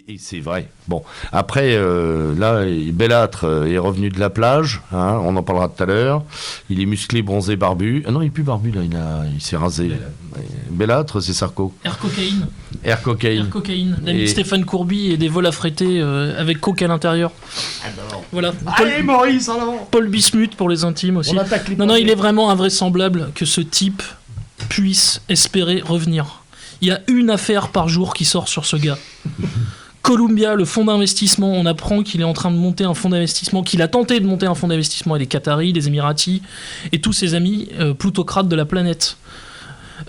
Et c'est vrai. Bon, après, là, Bellâtre est revenu de la plage, hein, on en parlera tout à l'heure. Il est musclé, bronzé, barbu. Ah non, il est plus barbu, là, il s'est rasé. Bellâtre, c'est Sarko. Air cocaïne. Air cocaïne. Air cocaïne. L'ami de Stéphane Courby et des vols affrétés avec coke à l'intérieur. Voilà. Allez, Maurice, alors Paul Bismuth pour les intimes aussi. Non, il est vraiment invraisemblable que ce type puisse espérer revenir. Il y a une affaire par jour qui sort sur ce gars. Columbia, le fonds d'investissement, on apprend qu'il est en train de monter un fonds d'investissement, qu'il a tenté de monter un fonds d'investissement avec les Qataris, les Émiratis et tous ses amis plutocrates de la planète.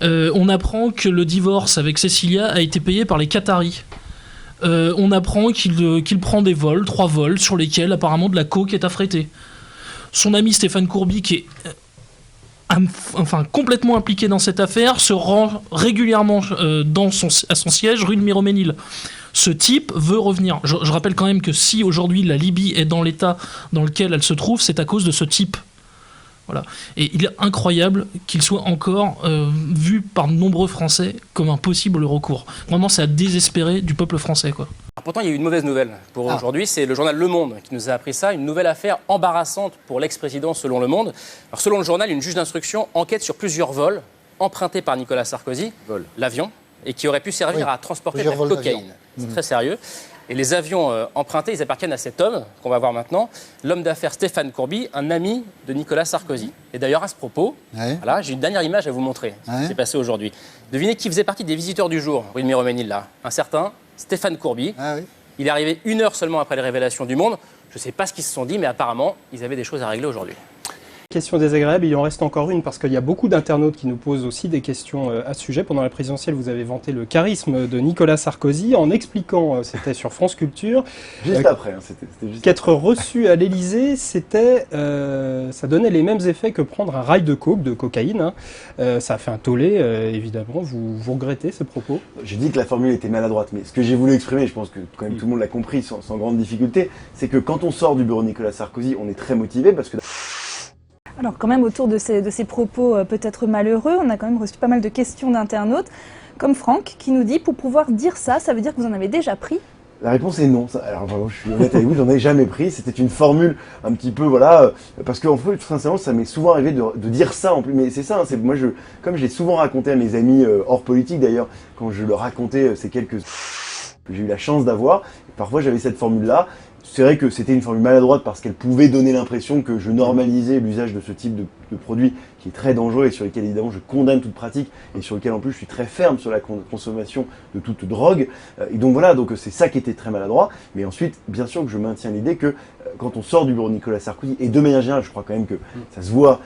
On apprend que le divorce avec Cecilia a été payé par les Qataris. On apprend qu'il prend des vols, 3 vols, sur lesquels apparemment de la coke est affrétée. Son ami Stéphane Courby, qui est complètement impliqué dans cette affaire, se rend régulièrement à son siège rue de Miroménil. Ce type veut revenir. Je rappelle quand même que si aujourd'hui la Libye est dans l'état dans lequel elle se trouve, c'est à cause de ce type. Voilà. Et il est incroyable qu'il soit encore vu par de nombreux Français comme un possible recours. Vraiment, c'est à désespérer du peuple français, quoi. Pourtant, il y a eu une mauvaise nouvelle pour aujourd'hui. C'est le journal Le Monde qui nous a appris ça. Une nouvelle affaire embarrassante pour l'ex-président selon Le Monde. Alors, selon le journal, une juge d'instruction enquête sur plusieurs vols empruntés par Nicolas Sarkozy, l'avion, et qui auraient pu servir à transporter de la cocaïne. C'est très sérieux. Et les avions empruntés, ils appartiennent à cet homme qu'on va voir maintenant, l'homme d'affaires Stéphane Courby, un ami de Nicolas Sarkozy. Et d'ailleurs, à ce propos, voilà, j'ai une dernière image à vous montrer, ce qui s'est passé aujourd'hui. Devinez qui faisait partie des visiteurs du jour, rue de Miroménil, là. Un certain Stéphane Courby. Il est arrivé 1 heure seulement après les révélations du Monde. Je ne sais pas ce qu'ils se sont dit, mais apparemment, ils avaient des choses à régler aujourd'hui. Question désagréable, il en reste encore une parce qu'il y a beaucoup d'internautes qui nous posent aussi des questions à ce sujet. Pendant la présidentielle, vous avez vanté le charisme de Nicolas Sarkozy en expliquant, c'était sur France Culture, juste après, hein, c'était juste qu'être reçu à l'Élysée, c'était, ça donnait les mêmes effets que prendre un rail de coke, de cocaïne. Hein. Ça a fait un tollé, évidemment. Vous regrettez ce propos? J'ai dit que la formule était maladroite, mais ce que j'ai voulu exprimer, je pense que quand même tout le monde l'a compris sans grande difficulté, c'est que quand on sort du bureau de Nicolas Sarkozy, on est très motivé parce que... Alors quand même autour de ces propos peut-être malheureux, on a quand même reçu pas mal de questions d'internautes, comme Franck qui nous dit, pour pouvoir dire ça, ça veut dire que vous en avez déjà pris? La réponse est non. Alors vraiment, je suis honnête avec vous, j'en ai jamais pris. C'était une formule un petit peu, voilà, parce qu'en fait, sincèrement, ça m'est souvent arrivé de dire ça en plus. Mais c'est ça, hein, moi, comme je l'ai souvent raconté à mes amis hors politique d'ailleurs, quand je leur racontais ces quelques que j'ai eu la chance d'avoir, parfois j'avais cette formule-là. C'est vrai que c'était une formule maladroite parce qu'elle pouvait donner l'impression que je normalisais l'usage de ce type de produit qui est très dangereux et sur lequel évidemment je condamne toute pratique et sur lequel en plus je suis très ferme sur la consommation de toute drogue. Et donc voilà, donc c'est ça qui était très maladroit. Mais ensuite, bien sûr que je maintiens l'idée que quand on sort du bureau de Nicolas Sarkozy, et de manière générale, je crois quand même que ça se voit...